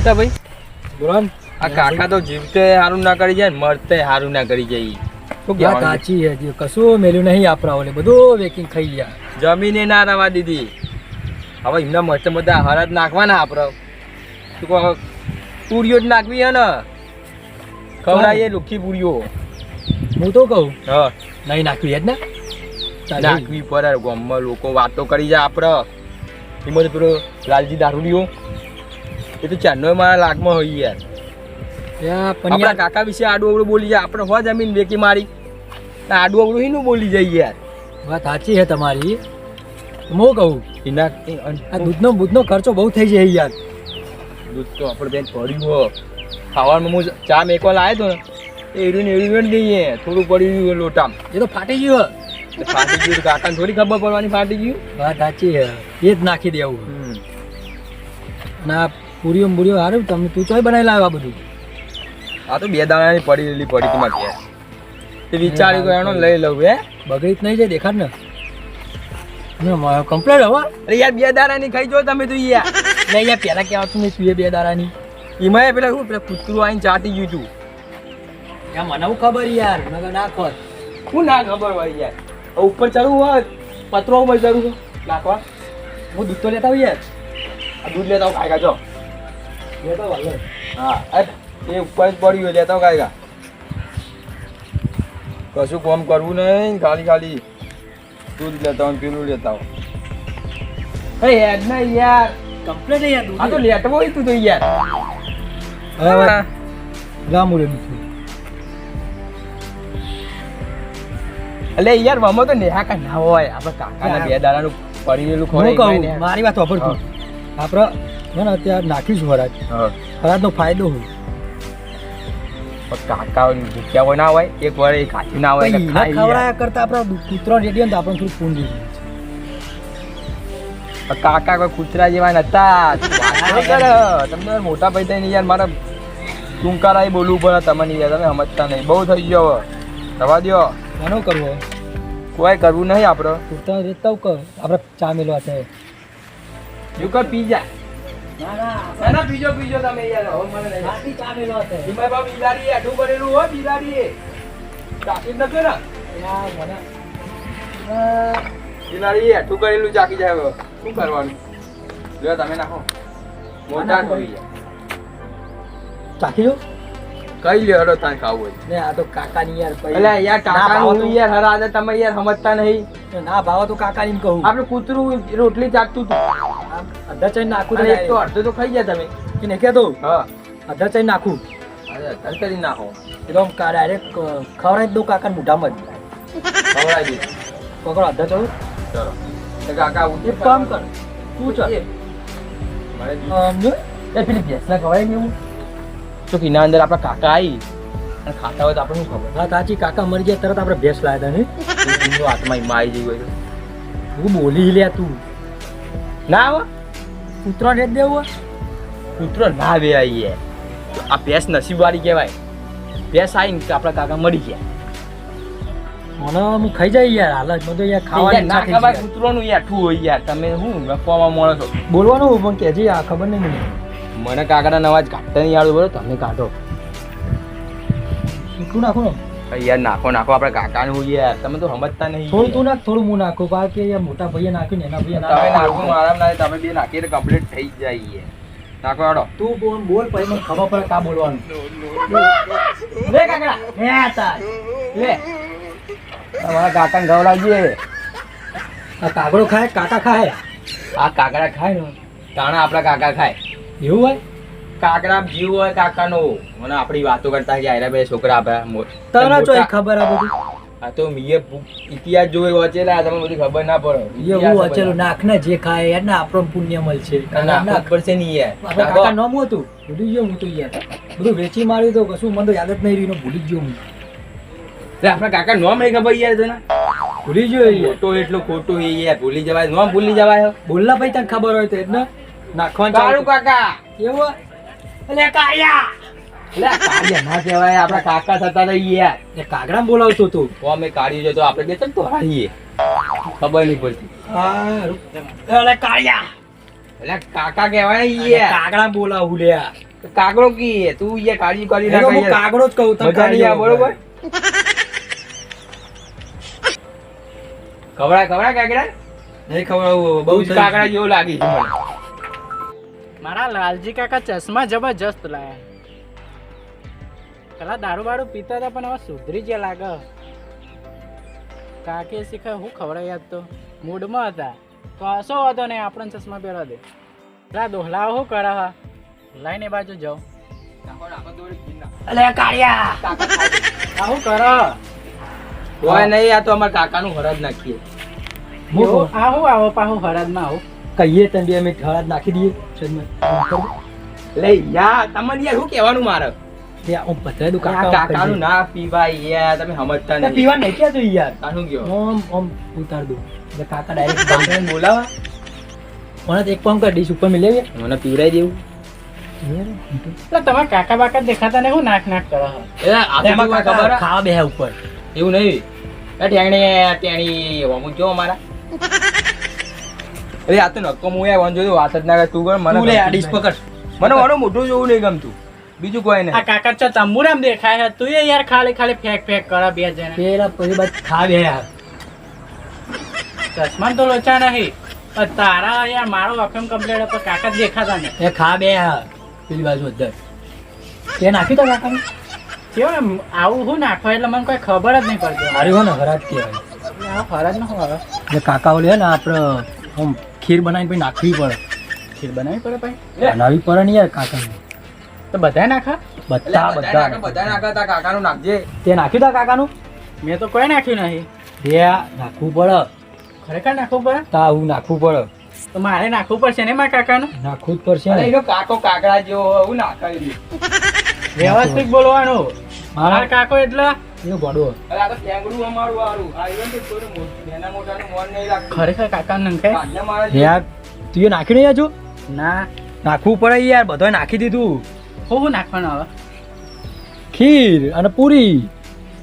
મોટા ભાઈ બોલો ને. આ કાકા તો જીવતે હારું ના કરી જાય, મરતે હારું ના કરી જાય. શું વાત કહેવાનું? સાચી છે, કશું મેલ્યું નહીં આપણા ઓલે, બધું વેકિંગ ખાઈ ગયા. જમીને ના રવા દીધી. હવે એમના મસ્ત બધા હરદ નાખવાના આપણે. શું કહો, પૂરીઓ જ નાખવી હે ને, ખવડાવીએ લુખી પૂરીઓ. હું તો કહું હા, નહીં નાખ્યું યાદ ને નાખવી પડે. ગામમાં લોકો વાતો કરી જાય આપણે. એમાં તો પેલો લાલજી દારૂડિયો એ તો ચારનો મારા લાગમાં હોય યાર. આપણા કાકા વિશે આડું અવળું બોલી જાય, આપણે હો જમીન વેકી મારી આડું અવળું એનું બોલી જાય યાર. વાત સાચી છે તમારી. હું કહું એના આ દૂધનો ખર્ચો બહુ થઈ જાય યાર. દૂધ તો આપણે બેન પડ્યું હો. ખાવાનું હું ચા મેકવા લાવ્યો હતો ને એરું ને એરું વેણ દઈએ, થોડું પડ્યું લોટામ. એ તો ફાટી ગયું. ફાટી ગયું કાકાને થોડી ખબર પડવાની ફાટી ગયું. વાત સાચી છે, એ જ નાખી દેવું. ના પૂરીઓ બુરીઓ હારું તમે તું ચોય બનાવી લાવ્યો આ બધું. આ તો બે દાણાની પડી તમારે ઘેર. તે વિચાર્યું કે એનો લઈ લઉં હે. બગડી જ નહીં જાય દેખાડ ને. કમ્પ્લેટ હવે અરે યાર બે દાણાની ખાઈ જો તમે તો યાર. નહીં યાર પહેલા કહેવાતું નહીં તું એ 2 દાડાની. એમાં પેલા શું પેલા કૂતરું આવીને ચાટી ગયું તું. યાર મને હું ખબર યાર નગર ના ખોત. શું ના ખબર હોય યાર. ઉપર ચડવું હોય પતરો ઉપર ચડવું નાખવા. હું દૂધ તો લેતા હોય યાર. આ દૂધ લેતા હું ખાઈ જો. લેતા વાલો. હા એ ઉપર જ પડ્યું હોય લેતા કાંઈ કશું કામ કરવું નહીં, ખાલી દૂધ લેતા હોય પેલું લેતા હોય. યાર ના યાર કમ્પ્લેટ યાર દૂધ. આ તો લેટવો હોય તું તો યાર. હવે રામુ રે દૂધ. એટલે યાર વમો તો નેહાકા ના હોય. આપણે કાકાના 2 દાડાનું પડી રહેલું હું કહું ખોરાક મારી વાત વાપર તું. આપણે ને અત્યારે નાખીશું હરાજનો ફાયદો હોય. કાકા ભૂખ્યા હોય ના હોય, એક વાર એ ખાતી ના હોય એટલે ખાઈ લે. ખવડાયા કરતા આપણે કૂતરો રેડી ને આપણે થોડું ફોન દીધું. કાકા કોઈ કૂતરા જેવા નતા. તમને મોટા ભાઈ થઈને યાર મારે ટૂંકારાઈ બોલવું પડે તમને યાર. તમે સમજતા નહીં, બહુ થઈ ગયો હવે. રવા દ્યો. ઘણો કરવો કોઈ કરવું નહીં આપણે. કૂતરા રેતા કર આપણે ચા મેલવા છે. યુકર પી જા. ના પીજો તમે યાર. હવે મને રાતી ચા મેલવા છે. હિમાય બાબા બિલાડી આઠું કરેલું હો. બિલાડી ચાકી જ નથી ને. યાર મને બિલાડી આઠું કરેલું ચાકી જાય. હવે શું કરવાનું? જો તમે નાખો. મોટા થઈ જાય. ચાખી જો કઈ લે હડો તાન ખાવું હોય. ને આ તો કાકાની યાર પૈ એટલે યાર કાકાનું યાર હરાદે તમે યાર સમજતા નહીં. ના ભાવ તો કાકાની કહું. આપણે કૂતરું રોટલી ચાટતું હતું. અડધા ચઈ નાખું અને એક તો અડધો તો ખાઈ ગયા તમે. કે નહીં કહેતો હા અડધા ચઈ નાખું. અરે અત્યારે કરી નાખો. એકદમ ડાયરેક્ટ ખવડાવી જ દઉં કાકા મોઢામાં જ. ખવડાવી દીધું. પકડો અડધા ચડું. ચલો તો કાકા એક કામ કર તું ચાલ જો એ પેલી ભેંસના ખવાય ને એવું તો કિના અંદર આપણા કાકા આવી અને ખાતા હોય તો આપણે શું ખબર. હા સાચી કાકા મરી ગયા તરત આપણે ભેંસ લાવ્યા હતા ને હાથમાં મારી જઈ હોય હું બોલી લે તું ના આવે કૂતરો રેટ દેવું કૂતરો ના આવે આવીએ. આ ભેંસ નસીબવાળી કહેવાય. ભેંસ આવીને કે આપણા કાકા મરી ગયા. મને હું ખાઈ જાય યાર હાલ જ મને યાર ખાવાની ના ખબર કૂતરોનું યાર ઠું હોય યાર. તમે શું ગપવામાં મળો છો. બોલવાનું પણ કે આ ખબર નહીં મને કાકાના અવાજ કાઢતા નહીં આવડું. બરોબર તમે કાઢો. કેટલું નાખો ને યાર નાખો આપણે કાકાનું યાર. તમે તો સમજતા નહીં. થોડું તું નાખ થોડું હું નાખું કારણ કે યાર મોટા ભાઈએ નાખ્યું ને એના ભાઈએ તમે નાખો આરામ ના તમે બે નાખીએ તો કમ્પ્લીટ થઈ જાય. નાખો આડો. તું બોલ પછી મને ખબર પડે કા બોલવાનું. લે કાકા હે તાર લે તમારા કાકાને ખવડાવજે. આ કાગડો ખાય કાકા ખાય. આ કાકડા ખાય ને તાણા આપણા કાકા ખાય. એવું હોય કાકડા જીવ હોય કાકાનો. મને આપણી વાતો કરતા કે આયરા બે છોકરા આપ્યા. તને ચોય ખબર આ બધું. આ તો મીએ ઇતિહાસ જોઈ વાંચેલા તમને બધી ખબર ના પડે. એવું વાંચેલું નાખ ને જે ખાય યાર ને આપણો પુણ્ય મળશે. નાખ પડશે નહીં યાર. આપણા કાકા નામ હતું ભૂલી ગયો હું તો યાર. બધું વેચી માર્યું તો કશું મને તો યાદ જ નહીં રહ્યું. ભૂલી ગયો હું. આપણા કાકા નોમ નહીં ખબર યાર તને. ભૂલી ગયો ખોટો એટલો ખોટો એ યાર ભૂલી જવાય. નોમ ભૂલી જવાય. બોલના ભાઈ તને ખબર હોય તો એટલે નાખવાનું કાળુ કાકા એવું એટલે કાયા. એટલે કાળિયા ના કહેવાય. આપણા કાકા થતા હતા યાર. એ કાગડા બોલાવતો તો અમે કાઢી જો તો આપણે બે ચમ તો હારીએ. ખબર નહીં પડતી. હા એટલે કાળિયા એટલે કાકા કહેવાય યાર. કાગડા બોલાવું લે કાગડો કી તું યાર કાળજી કરી એનો હું કાગડો જ કહું તને મજા નહીં આવે, બરોબર ખવડા કાગડા નહીં ખવડાવું બહુ જ કાગડા જેવો લાગી છે મને. મારા લાલજી કાકા ચશ્મા જબરજસ્ત લાયા. પેલા દારૂ બારૂ પીતા હતા પણ હવે સુધરી ગયા લાગે. કાકે શીખે હું ખવડાવ્યા તો મૂડમાં હતા. કશો વાંધો નહીં, આપણને ચશ્મા પહેરવા દે. પેલા દોહલાઓ શું કરે હા, લઈને એ બાજુ જાઓ. અલે કાળિયા આ શું કરો? કોઈ નહીં, આ તો અમારા કાકાનું હરાજ નાખીએ. એવું? આ શું આવો પાછું હરાજમાં આવું? કહીએ તને 2 મિનિટ હળદ નાખી દઈએ શરીરમાં. લે યાર તમને યાર શું કહેવાનું મારે? તે હું પતરાય દઉં આ કાકાનું ના પીવાય યાર, તમે સમજતા તે નહીં. પીવા નહીં ક્યાં જોઈ યાર. આ શું કયો? ઓમ ઉતાર દઉં એટલે કાકા ડાયરેક્ટ કાકાને બોલાવા મને તો એક કામ કર ડીશ ઉપર મિલાવીએ. મને પીવડાઈ દેવું. એટલે તમારા કાકા બાકા દેખાતા ને હું નાક નાક કરો છો? એ આ તો મને ખબર હે. ખાવા બેહ્યા ઉપર. એવું નહીં, ટેણી અમુક જો અમારા અરે આ તો નક્કો હું યાર વાંધો નહીં, વાત જ ના કર તું કર. તું લે આ મને ડીશ પકડ. મને મારું મોઢું જોવું નહીં ગમતું, બીજું કોઈ આ નહીં. કાકા ચો તંબુરામ દેખાય છે, તું એ યાર ખાલી ખાલી ફેક ફેક કરે બે જણા. પેલા પછી બાદ ખાવા બેહ્યા. ચશ્મા તો લોચા નહીં પણ તારા યાર મારો અફેમ કમ્પ્લેટ પર કાકા જ દેખાતા ને. એ ખાવા બેહ્યા પેલી બાજુ અંદર. તે નાખ્યું તો કાકાને? કેવું એમ આવું શું નાખો એટલે મને કોઈ ખબર જ નહીં પડતી. મારી હો ને હરાજ કહેવાય. આ ફરજ ન હોય. એટલે કાકા ઓલે હે ને આપણે આમ ખીર બનાવીને પછી નાખવી પડે. ખીર બનાવી પડે ભાઈ? બનાવવી પડે ને યાર કાકાને. તો બધાય નાખા? બધા બધા બધા નાખા તા કાકાનું નાખજે. તે નાખ્યું તા કાકાનું? મેં તો કોઈ નાખ્યું નહીં. બે નાખવું પડે. ખરેખર નાખવું પડે? તા હું નાખવું પડે. તો મારે નાખવું પડશે ને મારા કાકાનું? નાખવું જ પડશે અરે ને. એનો કાકો કાકડા જેવો હું નાખાઈ દઉં. વ્યવસ્થિત બોલવાનું. મારા કાકો એટલે એનો ગોડો. અરે આ તો ટેંગડું અમારું વાળું. આ even તો થોડું મોટું, નાના મોટાનું મોન નહીં રાખતું. ખરેખર કાકાનું નંખાય? કાંડા મારે છે. યાર તું એ નાખી નહીં હજુ? ના. નાખવું પડે યાર, બધાય નાખી દીધું. શું નાખવાનું હવે? ખીર અને પૂરી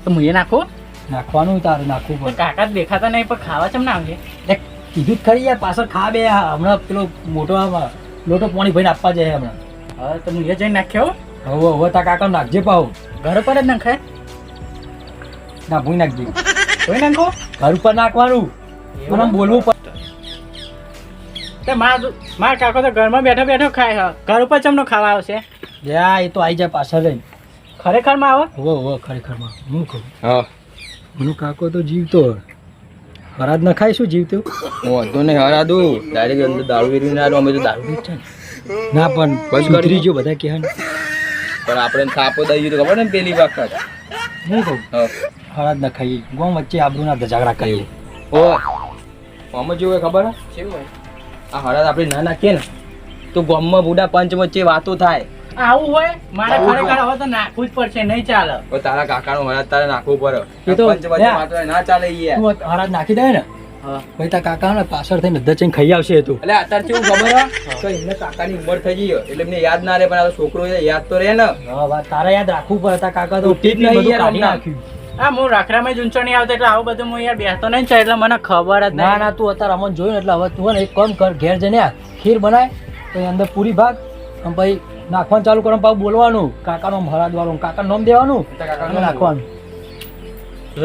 તો હું એ નાખું? નાખવાનું તારે નાખવું તો પડે. કાકા જ દેખાતા નહીં પણ ખાવા ચમ ના આવશે? એક કીધું જ ખરી યાર, પાછળ ખા બે હમણાં પેલો મોટો આમાં લોટો પાણી ભરીને આપવા જાય હમણાં. હવે તો હું એ જઈને નાખ્યો. હવે તા કાકા નાખજે પાવ. ઘર પર જ નખાય? ના ભૂઈ નાખજે. કોઈ નાખો? ઘર ઉપર નાખવાનું. પણ આમ બોલવું પડે. તે મારા કાકો તો ઘરમાં બેઠો બેઠો ખાય છે. ઘર ઉપર ચમનો ખાવા આવશે? યા એ તો આવી જાય પાછળ રહીને. ખરેખરમાં આવે? હોવે ખરેખરમાં હું કહું હા મનો કાકો તો જીવતો હરાજ ન ખાય શું જીવતો? વાંધો નહીં હરાદું. ડાયરેક્ટ અંદર દારૂ વેરી ના અમે તો દારૂ ઠીક છે ને? ના પણ બસ કરી સુધરી ગયો બધા કહે ને. પણ આપણે થાપો દઈ ગયું તો ખબર ને પેલી વખત. હું કહું હા હરાજ ન ખાઈ ગોમ વચ્ચે આબરૂના ઝઘડા કર્યો. ઓ આમાં જેવું હોય ખબર હે? કેવું હોય? આ હળદ આપણે ના નાખીએ ને તો ગામમાં બુડા પંચ વચ્ચે વાતો થાય. આવું હોય? મારે આવું ખરેખર હવે તો નાખવું જ પડશે, નહીં ચાલે. તો તારા કાકાનું હળદ તારે નાખવું પડે. એ તો પંચ વચ્ચે વાતો હોય, ના ચાલે ઈ યાર. તું હરાજ નાખી દે ને હા. પછી તારા કાકા ને પાછળ થઈને અધર ચઈને ખાઈ આવશે એ તો. એટલે અત્યારે કેવું ખબર હે? તો એમને કાકાની ઉંમર થઈ ગઈ એટલે એમને યાદ ના રહે, પણ આ તો છોકરો છે, યાદ તો રહે ને. હા વાત તારે યાદ રાખવું પડે. તારા કાકા તો ઠીક બધું નહીં યાર, કાઢી હમણાં. નાખ્યું. આ હું રાખડામાં જ ઊંચો નહીં આવતો એટલે આવું બધું હું યાર બેસતો નહીં છે એટલે મને ખબર જ ના નહીં. ના તું અત્યારે અમને જોયું ને એટલે હવે તું હે ને એક કામ કર, ઘેર જઈને આ ખીર બનાય તો અંદર પૂરી ભાગ અને પછી નાખવાનું ચાલુ કરો, પાછું બોલવાનું કાકાનો હરાજ વાળું, કાકાનું નામ દેવાનું અને નાખવાનું.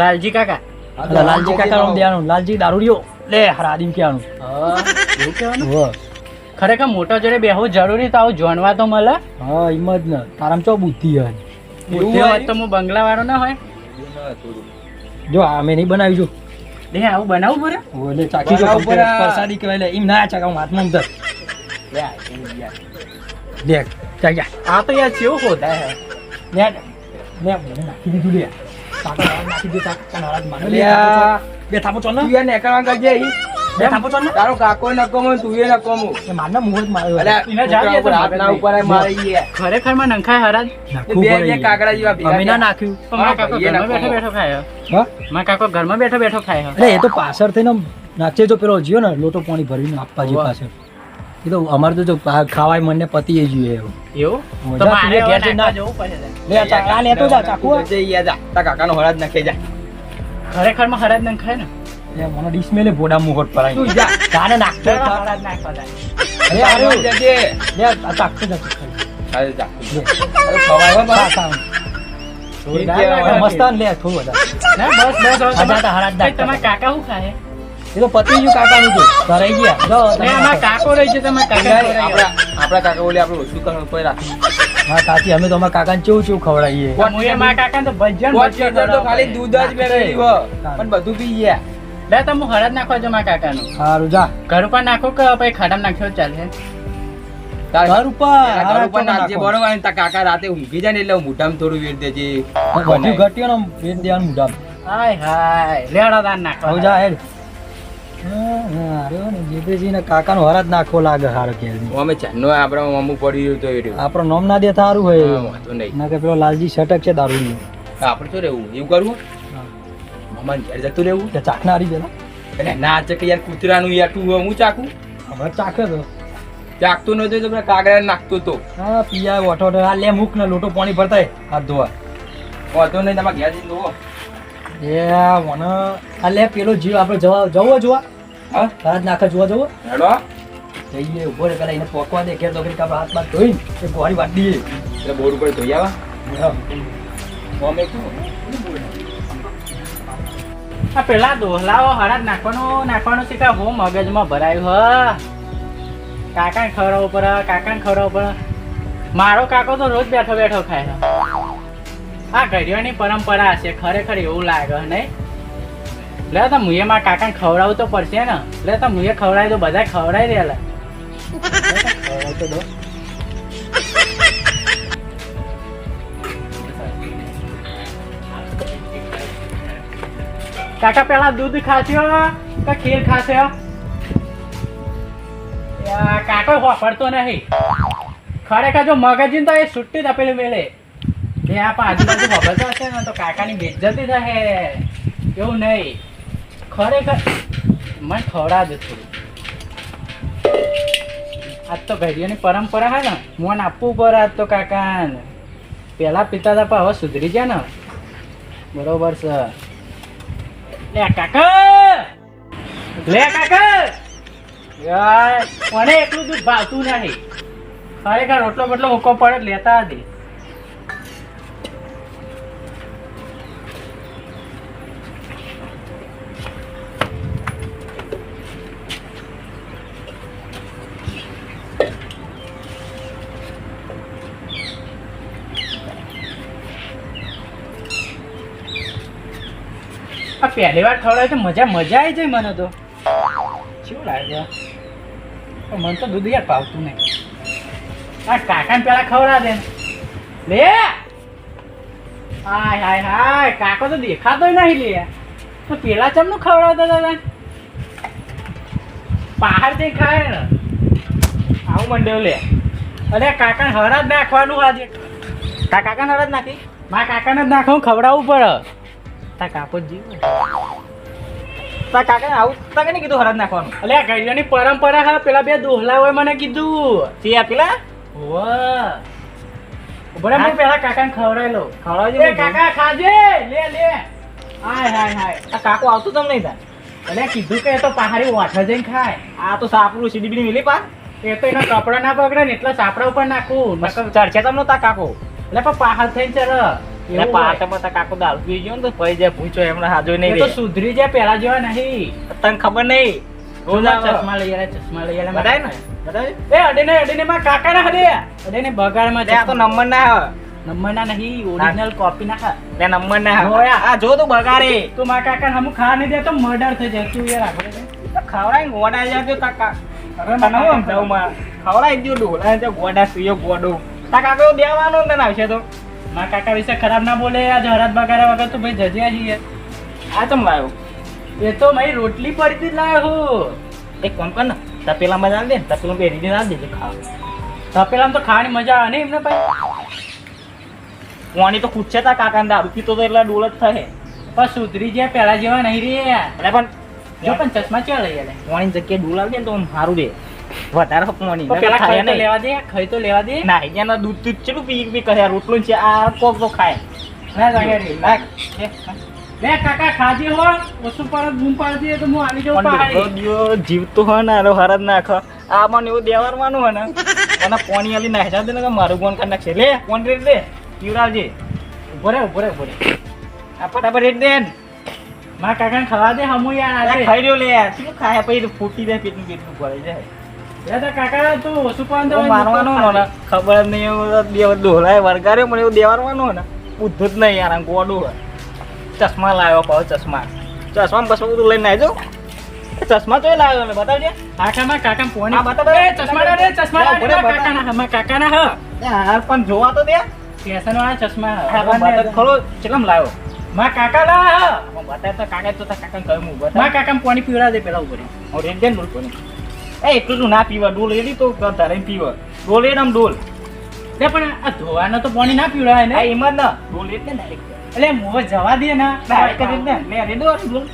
લાલજી કાકા. એટલે લાલજી કાકા નામ દેવાનું. લાલજી દારૂડિયો લે હરાદીમ કહેવાનું. હા, એવું કહેવાનું? હોવે. ખરેખર મોટો જોડે બેહવું જરૂરી તો આવું જાણવા તો મળે. હા એમ જ ને, તારામાં ચો બુદ્ધિ હોય. બુદ્ધિ હોય તો હું બંગલા વાળો ના હોય. જો આ અમે નહીં બનાવી જો. લે આવું બનાવવું પડે? ઓલે ચાખી જો બનાવવું પડે. પ્રસાદી કહેવાય લે એમ ના ચાખાવું હાથમાં અંદર. દેખ ચાલ જા. આ તો યાર કેવું હોતા હે. લે લે મને નાખી દીધું લે. કાકા હરાજ નાખી દે, કાકા હરાજ મારે લે. લ્યા. બે થાપો ચાલ તું ને. યાર નેકળવા કરજે ઈ. બે થાપો ચાલ ને. તારો કાકો નકોમો તું એ નકોમો. એ મારના મુંહ જ માર્યો. અલ્યા, એને જાવીએ તો હાથ ના ઉપર આય મારે ઈ યાર. ખરેખર માં નંખાય હરાજ? નાખવું બે પડે બે યાર. કાકડા જેવા ભેગા અમે ના થયા. નાખ્યું. પણ મારા કાકો ભાઈએ ઘરમાં નાખો. બેઠો બેઠો ખાય હે. હા મારા કાકો ઘરમાં બેઠો બેઠો ખાય હે. એટલે એ તો પાછળ થઈને નાચે જો પેલો જીયો ને લોટો પાણી ભરીને આપવા જે વાહ. પાછળ. એ તો અમારે તો જો ખાવાય મને પતિ એ જોઈએ એવું. એવું? મજા તો મારે તું એ ઘેર હવે જઈને નાખવા નાખ. જવું પડશે તારે. લે આ લેતો જા ચાકુ. તું જજે ઈ યાર જા. તારા કાકાનો હળદ નાખે જા. ખરેખર માં હરાજ નંખાય ને? લે મને ડીશ મેલે ભોડા મુહટ પરાઈ. તું જા. તાને નાખતો હરાજ નાખવા તારે. અરે તારો આર્યો. જજે. લે આ ચાકુ જા ચાકુ. અરે ચાકુ અરે ખવાય હો બસ. મસ્ત આન લે થોડું વધારે. ના બસ બસ હવે હજાર તો હારા જ ભાઈ, દાંત તમારા કાકા શું ખાય એ તો પતી ગયું કાકાનું તો ધરાઈ ગયા જો લે અમારા કાકો રહી છે તમારા કાકા આપણા કાકા બોલે આપણે ઓછું કરવાનું કોઈ રાખી. હા કાચી અમે તો અમારા કાકાને ચેવું ચેવું ખવડાવીએ મારા કાકા તો ભજન તો ખાલી દૂધ જ મેળવી હો પણ બધું પી ગયા. લે તમે હળદ નાખો છો મારા કાકાનું સારું જા ઘર ઉપર નાખો કે પછી ખાડામાં નાખ્યો ચાલે ઘર ઉપર ઘર ઉપર નાખજે બરોબર અને તારા કાકા રાતે ઊંઘી જાય ને એટલે મોઢામાં થોડું વેર દેજે. બધું ઘટ્યું ને બેન દેવાનું મુઢામ હાય હાય લેડો દાન નાખો આવું જા હેડ જીતેજી ને કાકાનો હરાજ નાખવો લાગે હારો કે અમે ચાનો આપણા અમુક પડી રહ્યું તો એ રહ્યું. આપણો નામ ના દે સારું હોય હા, વાંધો નહીં. ના કે પેલો લાલજી શટક છે દારૂ આપણે શું રહેવું એવું કરવું મામાને ઘેર જતું રહેવું ચાખનારી પેલા એટલે ના છે કે યાર કૂતરાનું યાર તું હું ચાકું હવે ચાખે તો ચાકતું નતું તો પેલા કાગડા નાખતો તો હા પિયા ઓઠો ઓઠો આ લે મૂક ને લોટો પાણી ભરતાય હાથ ધોવા વાંધો નહીં તમારે ઘેર જઈને જોવો. એ મને આ લે પેલો જીવ આપણે જવો જોવા હા હરાજ નાખે જોવા જવો હેડો જઈએ ઉભો રે પેલા એને પોકવા દે ઘેર તો આપણે હાથ બાદ ધોઈને એ ગોળી વાટ દઈએ એટલે બોર્ડ ઉપર ધોઈ આવા અમે શું આ પેલા દોહલાઓ હળદ નાખવાનું છે કે હું મગજમાં ભરાયું હ કાકાને ખવડાવવું પડે મારો કાકો તો રોજ બેઠો બેઠો ખાય આ ઘડિયાળની પરંપરા છે ખરેખર એવું લાગે નહીં લે તો મુએ મારા કાકાને ખવડાવવું તો પડશે ને લે તો મુએ ખવડાવી તો બધા ખવડાવી દેલા કાકા પેલા દૂધ ખાશો કે ખીર ખાશો કાકો વાપરતો નહીં ખરેખર જો મગજીને તો એ સુટ્ટી તપેલી મેળે એ આ આજુબાજુ વાપરતો હશે ને તો કાકાની બેઇજ્જતી થશે એવું નહીં ખરેખર મને ખવડાવજો થોડું આજ તો ઘડિયાની પરંપરા હે ને મોન આપવું પડે આજ તો કાકાને પેલા પિતા હતા પણ હવે સુધરી ગયા ને બરોબર છે લે કાકા મને એટલું દૂધ ભાવતું નહીં ખરેખર રોટલો બોટલો મૂકો પડે લેતા હતી આ પહેલી વાર ખવડાવે તો મજા આવી જાય મને તો શું લાગે પણ મને તો દૂધ યાર ભાવતું નહીં આ કાકાને પેલા ખવડા દે લે હાય હાય હાય કાકો તો દેખાતો નહીં લે તો પેલા ચમનું ખવડાવતા દાદા બહાર થી ખાય ને આવું મંડ્યો લે અરે કાકાને હરાજ નાખવાનું આજે કાકાને હરાજ નાખી મારા કાકાને જ નાખવું ખવડાવવું પડે તા કાકો જીવ તા કાકાને આવું તા કે કીધું હરાજ નાખવાનું અલે આ ગઈડાની પરંપરા હા પેલા બે દોહલા હોય મને કીધું તે પેલા વાહ બરાબર હું પેલા કાકાને ખવડાવી લો ખવડાવજો કાકા ખાજે લે લે હાય હાય હાય આ કાકો આવતું તમ નહીં તા અલે કીધું કે તો પહાડી વાઠા જઈને ખાય આ તો સાપરું સીડી મિલી પા એ તો એના કપડા ના પકડે ને એટલે સાપડા ઉપર નાખું ચડશે તમને તા કાકો એટલે પણ પહાડ થઈને ચર કાકો દારૂ પી ગયો ને તો પૈ જાય પૂછો એમને હાજો નહીં તો સુધરી જાય પેલા જેવા નહીં તને ખબર નહીં ચશ્મા લઈ બતાય ને એ અડીને માં કાકા ના હડે અડીને બગાડ માં તો નંબર ના નહીં ઓરિજિનલ કોપી ના ખા તે નંબર ના હોય આ જો તો બગાડે તું માં કાકા હમ ખા નહીં દે તો મર્ડર થઈ જાય તું યાર આપણે ખવરાઈ ગોડા જાય તો તા અરે મને હું જાઉં માં ખવરાઈ ગયો ડોલા તો ગોડા સુયો ગોડો તા કાકો દેવાનો ને આવશે તો મારા કાકા વિશે ખરાબ ના બોલે આ જહરાત બગાડ્યા વગર તો ભાઈ જજ્યા છીએ આ તમ લાવ્યો એ તો મારી રોટલી પડતી જ લાવ્યો હું એક કામ કર ને તપેલામાં જ દે તપેલા પહેરીને ના દેજે ખાવ તપેલામાં તો ખાવાની મજા આવે ને એમને ભાઈ પાણી તો ખૂટશે તા કાકા દારૂ પીતો તો એટલે ડોલ જ થાય પણ સુધરી જાય પેલા જેવા નહીં રે અરે પણ જો પણ ચશ્મા ચા લઈ આલે પાણી જગ્યાએ ડોલ આવી દે ને તો સારું રે વધારે પાણી પેલા ખાઈ તો લેવા દે ખાઈ તો લેવા દે ના એના દૂધ દૂધ ચેલું પી કહે રોટલું છે આ કોક તો ખાય ના જાગે નાખ બે કાકા ખાજે હો ઓછું પર બૂમ પાડી દે તો હું આવી જાઉં પહાડી જીવ તો હો ને હરદ નાખ આ મને એવું દેવારવાનું હે ને અને પોણી આલી નાખ્યા દે ને કે મારું ફોન કરી નાખશે લે ફોન રેટ દે પીવડાવજે ઉભો રે આ ફટાફટ રેટ દે મારા કાકાને ખાવા દે હમુ યાર આજે ખાઈ રહ્યો લે શું ખાયા પછી ફૂટી જાય પેટનું ભરાઈ જાય દાદા કાકા તું ઓછું પાન દો મારવાનો ને ખબર જ નહીં બે ડોલાય વરગારે મને એવું દેવાનો ને બુદ્ધ જ નહીં યાર ગોડું ચશ્મા લાવ્યો પાવ ચશ્મા બસ બધું લઈને આવજો ચશ્મા તો લાવ્યો ને બતાવજે કાકા પોણી ચશ્મા કાકાના હ યાર પણ જોવા તો દે ફેશન વાળા ચશ્મા ખરો ચેલમ લાવ્યો મા કાકા લા બતાય તો કાકા તો કાકા કહ્યું હું બતા મા કાકા પોણી પીવડા દે પેલા ઉપર હું રેડ દે બોલ પોણી એ એટલું ના પીવા ડોલ એલી તો તારે પીવા ડોલ એમ ડોલ તે પણ આ ધોવાનો તો પાણી ના પીવડાય ને એમ જ ના ડોલ એટલે ડાયરેક્ટ એટલે મોં જવા દે ના ડાયરેક્ટ કરી દે લે રેડો ડોલ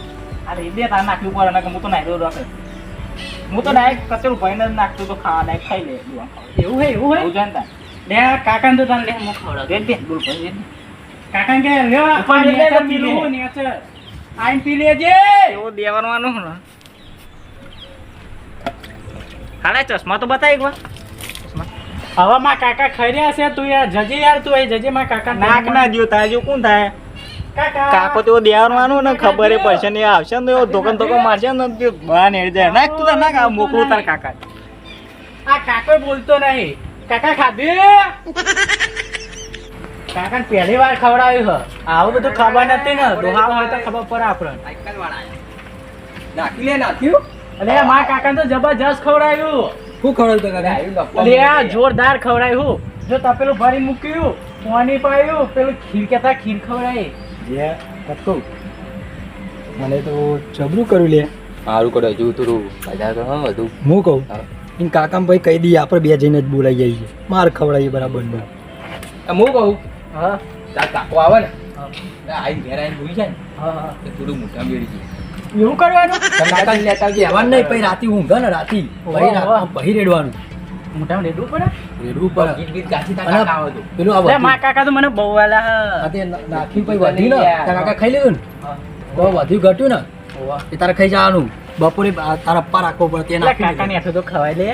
આ રેડે તાર નાખ્યું પર ના કે હું તો નાઈ દો રાખે હું તો ડાયરેક્ટ કચરું ભાઈને જ નાખતો તો ખાવા ડાયરેક્ટ ખાઈ લે એવું હે હું જાણતા લે કાકા તો તને લે હું ખવડાવ રેડ દે ડોલ ભાઈ કાકા કે લે પાણી લે પીલું નેચર આઈન પી લેજે એવો દેવાનો ને હાલે ચશ્મા તો બતાય એકવાર હવે માં કાકા ખાઈ રહ્યા છે તું યાર જજે યાર તું અહીં જજે માં કાકા નાક ના દિયો તાજો કોણ થાય કાકો તો દેવાનું ને ખબર પડશે ને આવશે ને ધોકન મારશે ને તે બહાર નેડ જાય નાક તું નાક આ મોકલું તાર કાકા આ કાકો બોલતો નહીં કાકા ખાધે કાકા પહેલી વાર ખવડાવ્યું હ આવું બધું ખબર નથી ને દોહાવ હોય તો ખબર પડે આપણને નાખ્યું અલે મારા કાકા તો જબરજસ્ત ખવડાવ્યું શું ખવડાવ્યું કાકા લે આ જોરદાર ખવડાવ્યું જો તપેલું ભરી મૂક્યું પાણી પાયું પેલું ખીર કેતા ખીર ખવડાવી જે કટકો મને તો જબરું કર્યું લે સારું કરે હજુ થોડું મજા તો હા બધું હું કહું એમ કાકા ભાઈ કહી દઈએ આપણે બે જઈને જ બોલાઈ જઈએ માર ખવડાવીએ બરાબર ને હું કહું હા તાર કાકો આવે ને આઈ ઘેર આઈને ભૂલી જાય ને હા તો થોડું મોટા મેળી જાય એવું કરવાનું કાકા લેતા આવજે જવાનું નહીં પછી રાતી ઊંઘે ને રાતી પછી રેડવાનું મોટા રેડવું પડે રેડવું પડે ગીત ગીત ગાતી તા કાકા આવે તો પેલું આ લે મારા કાકા તો મને બહુ વાલા આ તે નાખી પછી વધી ને તારા કાકા ખાઈ લેવું ને તો વધ્યું ઘટ્યું ને એ તારે ખાઈ જવાનું બપોરે તારા પપ્પા રાખવો પડે તે નાખી કાકા ને તો ખવાય લે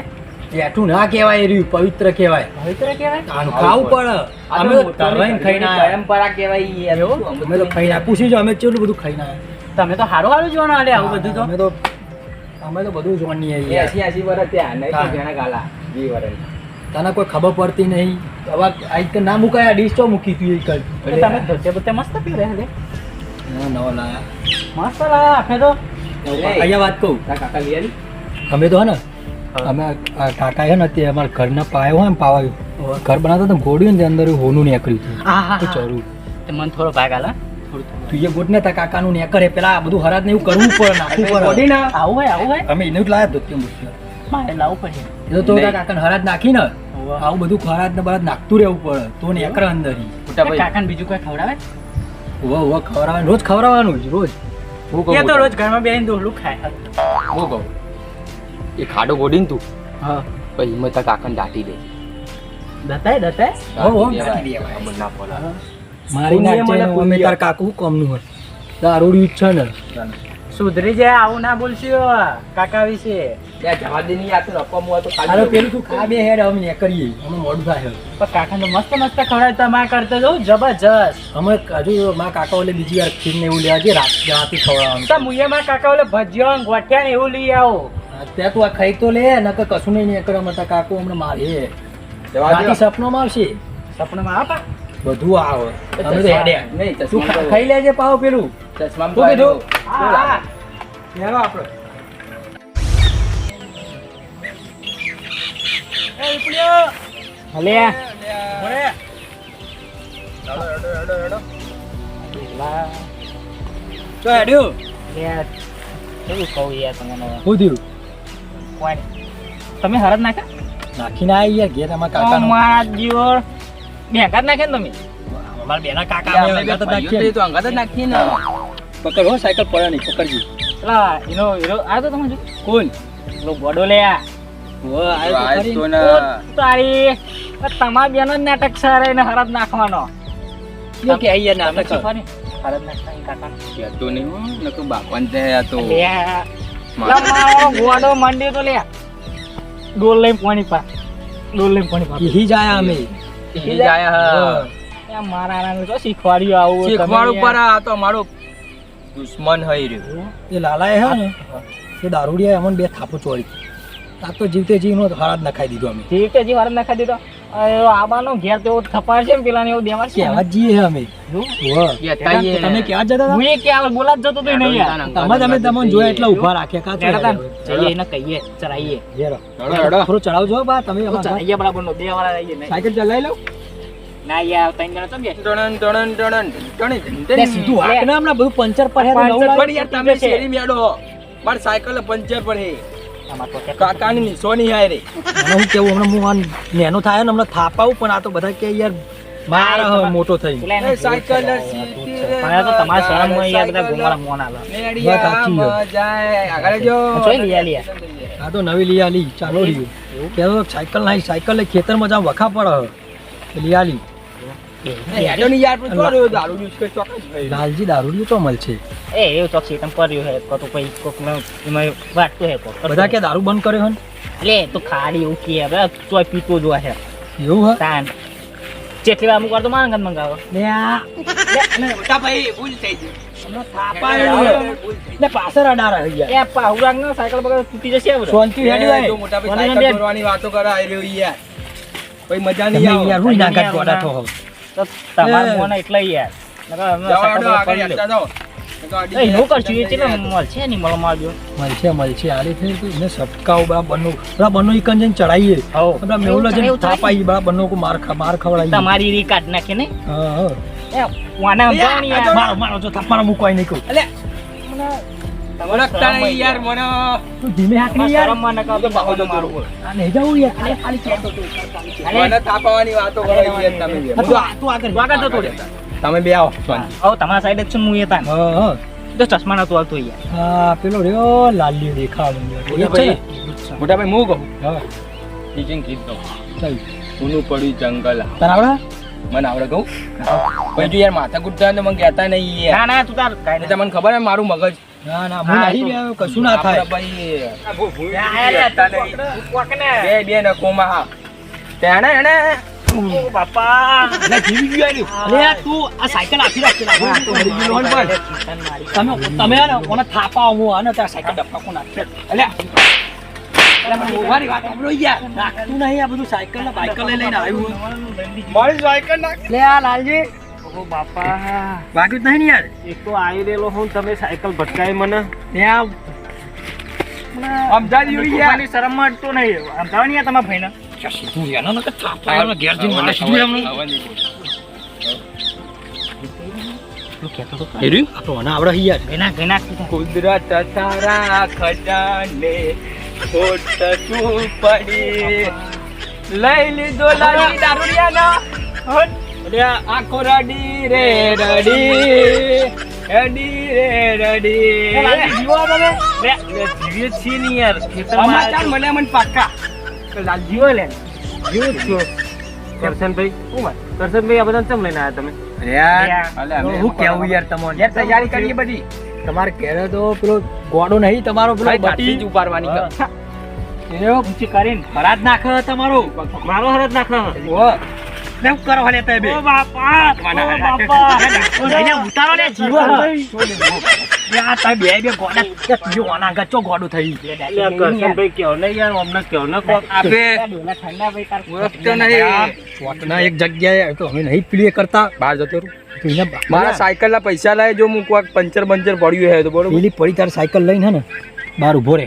એઠું ના કહેવાય એ રહ્યું પવિત્ર કહેવાય પવિત્ર કહેવાય આનું ખાવું પડે અમે તો તરવાઈને ખાઈને આયા. પરંપરા કહેવાય એવું? અમે તો ખાઈને આયા. પૂછી જો અમે કેટલું બધું ખાઈને આયા. તમે તો હારું હારું જોવાનું આલે આવું બધું તો અમે તો બધું જોવાની એ 80 વર્ષ ત્યાં નહીં તો ઘણા ગાલા 20 વર્ષ તને કોઈ ખબર પડતી નહીં હવે આજ તો ના મુકાય ડીશ તો મૂકી તું એક જ તમે ધોતે બોતે મસ્ત પીરે હલે નવો લાયા મસ્ત લાયા આપે તો અહીંયા વાત કહું તારા કાકા લઈ આવી અમે તો હે ને અમે આ કાકા છે ને તે અમારા ઘરના પાયો હોય ને પાવાયું ઘર બનાવતા તો ઘોડ્યું ને અંદર હોનું નીકળ્યું હતું હા તો ચરું તે મને થોડો ભાગ આલે તું એ ગોટ ને તા કાકાનું નેકરે પેલા બધું હરાજ ને એવું કરવું પડે નાખવું પડે આવું હોય અમે એને જ લાયા તો તે મુશ્કેલ મારે લાવવું પડે એ તો તારા કાકાને હરાજ નાખી ને આવું બધું ખરાજ ને બરાજ નાખતું રહેવું પડે તો નેકરે અંદર મોટા ભાઈ કાકાને બીજું કોઈ ખવડાવે ખવડાવવાનું રોજ ખવડાવવાનું જ રોજ હું કહું એ તો રોજ ઘરમાં બેહીને દોહલું ખાય હું કહું એ ખાડો ગોડીને તું હા પછી હિંમત તારા કાકાને દાટી દે દતાય દાટી દેવાય. ખબર ના પડે. મારી નાખજે અમે તાર કાકુ કોમનું હોય દારૂડી છે ને સુધરી જાય આવું ના બોલશો કાકા વિશે ત્યાં જવા દે નહીં આ તો રકમ હોય તો અરે ખાલી પેલું તું ખા બે હેડ અમે નેકરીએ અમે મોડું થાય પણ કાકા તો મસ્ત મસ્ત ખવડાવે તમારે કરતો જો જબરજસ્ત અમે હજુ મારા કાકા ઓલે બીજી વાર ખીર ને એવું લેવા જઈએ રાતે ખવડાવવાનું તો મુએ માં કાકા ઓલે ભજીયો ને ગોઠિયા ને એવું લઈ આવો ત્યાં તું આ ખાઈ તો લે નકર કશું નહીં નેકર અમે તાર કાકુ હમણાં મારે જવા દે. રાતે સપનામાં આવશે સપનામાં આપા બધું આવે અમે તો હેડ્યા નહીં, તું ચશ્મા ખાઈ લેજે પાવ પેલું ચશ્મામાં શું કીધું? હા લેવા આપણે હલે તો હેડ્યું કેવું કહું યાર તમને શું થયું કોઈ તમે હરદ નાખ્યા નાખીને આવી યાર ઘેર અમારા કાકાનો મારા જીવો બેંકા જ નાખે ને તમે અમારા બેના કાકા આપણે અમે અંગાત જ ભાઈઓ નાખીએ. તો અંગાત જ નાખીએ ને પકડ હો સાયકલ પડે નહીં પકડજી પેલા એનો હીરો આવ્યો તો તમે જો કોણ પેલો ગોડો લે આ આવ્યો તો ખરી. તો ને તારી તમારા બેનો જ નાટક સારે એને હરદ નાખવાનો યો કે આઈ યાર તમે નાટક શીખો ને હરદ નાખતા કાકા કહેતો નહીં હો, નકર બાપણ છે આ તો લે મારો ગોડો મંડી તો લે ડોલ લઈ પાણી પા ડોલ લઈને પાણી પાતો. ઈ જ આયા અમે ઈ જ આયા હા. એ મારા આરાને તો શીખવાડ્યું આવું શીખવાડ તમે ઉપર આ તો મારો દુશ્મન હઈ રહ્યો. એ લાલાએ હે ને એ દારૂડિયા અમને બે થાપો ચોરી આ તો જીવતે જીવનો હાથ નખાઈ દીધો અમે ઠીક છે જી વારમ નાખી દીધો આબાનો ઘેર તો થપાડ છે ને પેલા ને એવું દેવા છે કેવા જઈએ હે અમે તમે ક્યાં જતા હતા હું એ ક્યાં બોલા જ જતો તો નહીં યાર તમે તમને જોયા એટલે ઊભા રાખ્યા કાં હેડતા છો જઈએ એને કહીએ ચરાઈએ હેરો હેડો, હેડો. થોડું ચડાવજો બા તમે અમારા ઘર. ચરાઈએ બરાબર નો બે વાળા રહીએ નહીં સાયકલ ચલાવી લઉં ના યાર ત્રણ જણા તો બે ટણન, ટણન, ટણન, ટણી, લે સીધું હાક ને હમણાં બધું પંચર પર હે તો નવું પણ લાવી. યાર તમે શેરી મેડો માર સાયકલ પંચર પર હે આમાં તો કે કાકાની નિશોની હાય રે. મને હું કેવું હમણાં હું આ નેનો થાય ને હમણાં થાપાવું પણ આ તો બધા કે યાર માર હવે મોટો થઈ પેલા એને એ સાયકલ સીધી રે પણ આ તો તમારા શરમમાં યાર બધા ગુમાડા મોન આવે મેડિયામાં જાય. આગળ જો. જોઈ લીયા લીયા આ તો નવી લઈ આલી ચાલો રહ્યું કેવો સાયકલ નહીં સાયકલ લઈ ખેતરમાં જાવ વખા પડે લઈ આલી હેડો ની યાર પણ ચોર્યો દારૂ યુઝ કે ચોક્કસ ભાઈ. લાલજી દારૂડિયું તો મળશે એ એવું તો છે તમ કર્યું હે તો પછી કોક એમાં વાટતું હે કોક બધા કે દારૂ બંધ કર્યો હન લે તો ખાડી એવું કે હવે ચોય પીતો જો હે એવું હે તાન જેટલી વાર અમુક વાર તો મારા અંગત મંગાવો લે આ મોટા ભાઈ ભૂલ થઈ ગઈ. હમણાં થાપાયું ને પાછળ અડાર આવી ગયા એ પાહુરાંગ નો સાયકલ બગર તૂટી જશે બધો શાંતિ હેડી એ હોય જો મોટા ભાઈ મને સાયકલ બે- દોરવાની વાતો કરે આઈ રહ્યો યાર. કોઈ મજા તમે નહીં આવે. યાર હું નાગાત ગોડા થો હો તો તમારા મોને એટલે યાર નકર અમે જાઓ, સાયકલ હેડો, બગર આગળ કરી લો. હેડતા જાઓ. નકર અડી એ જાય. નો કરશું એ ચેલે મળશે નહીં મળો મારજો મળશે આલી થઈ તો એને સટકાવ બરા બંનો ઈકન જઈને ચડાઈએ હો આપડા મેવલા જઈને એવું થાય. થાપાઈ બરા બંનો કો માર ખવડાવી તમારી રી કાઢ નાખે ને હા હા એ વાના સમજાવણી યાર મારો મારો જો થાપાના મૂકવાય નહીં કહું ઓળખતા નહીં યાર મને. તું ધીમે હાક નહીં યાર શરમમાં નકા તો બાહો તો મારું આ નહીં જાવું યાર ખાલી કહેતો તો મને થાપાવાની વાતો કરો યાર તમે બે. તું આગળ આગળ જતો રે તમે બે આવો શાંતિ. હવે તમારા સાઈડ જ છું હું એ તાન હા હા તો ચશ્મા નતું આવતું યાર હા પેલો રહ્યો લાલી દેખાવ મોટા ભાઈ મોટા ભાઈ હું કહું હા ટીચિંગ ગીત કહું. ચાલ ઊનું પડ્યું જંગલ તને આવડે મને આવડે કહું પછી જો યાર માથા કૂટતા હોય તો મને કહેતા નહીં યાર. ના તું તાર કાઈ એટલે તમને ખબર હે મારું મગજ ના ના હું નહીં બે કશું ના થાય આપણે ભાઈ બે નકોમાં હા તેને એને બાપા એટલે જીવી ગયું એનું. અલે આ તું આ સાયકલ આખી રાખી રાખો તમે હે ને મને થાપા હું આને ત્યાં સાયકલ ડફાકો નાખે અલ્યા અલ્યા મને મોંઘવારી વાત સાંભળો યાર. નાખતું નહીં આ બધું સાયકલ ને બાઇકલ લઈને આવ્યું મારી સાયકલ નાખ. લે આ લાલજી ઓ બાપા વાગ્યું જ નહીં ને યાર એક તો આવી રહેલો હું તમે સાયકલ ભટકાઈ મને ત્યાં સમજાવી દીધું યાર. ની શરમ માં તો નહીં સમજાવો ને યાર તમારા ભાઈને સીધું એનો ને થાપા એનો ઘેર જઈને મારે સીધું એમને તું કહેતો તો હેર્યું? આ તો મને આવડે છે યાર ઘેના ઘેના કુદરત તારા ખજાને ખોટ શું પડી લઈ લીધો લાલી દારૂડિયાના અલ્યા આખો રડી રે રડી રે રડી જીવો તમે જીવે છીએ નહીં યાર સમાચાર મને મને પાક્કા જીવો લે જીવો છો કરશનભાઈ કરશનભાઈ આ બધા ચમ લઈને આવ્યા તમે હું કેવું યાર તમને યાર તૈયારી કરીએ બધી તમારે ઘેરે તો પેલો ગોડો નહીં તમારો પેલો ભાઈ બટી બટી જ ઉપાડવાની કર. એવો ઊંચી કરીને હરાજ નાખે તમારો મારો હરજ નાખો ઓ ને હું કરો હાલે તે બે ઓ બાપા ઓ બાપા અહીંયા ઉતારો લે જીવો યાર તાય બે બે ગોડા કે તીજો ઓના ગચ્ચો ગોડો થઈ કરશનભાઈ કેવો ને યાર અમને કેવો ને કોક આપે ઠંડા ભાઈ તાર ઓળખતો નહીં પોતના એક જગ્યાએ તો અમે નહીં પ્લે કરતા બહાર જતો રહું. તો એને મારા સાયકલ ના પૈસા લાવે જો હું કોઈક પંચર બંચર પડ્યું હે તો બરોબર પેલી પડી તાર સાયકલ લઈને હે ને બહાર ઉભો રે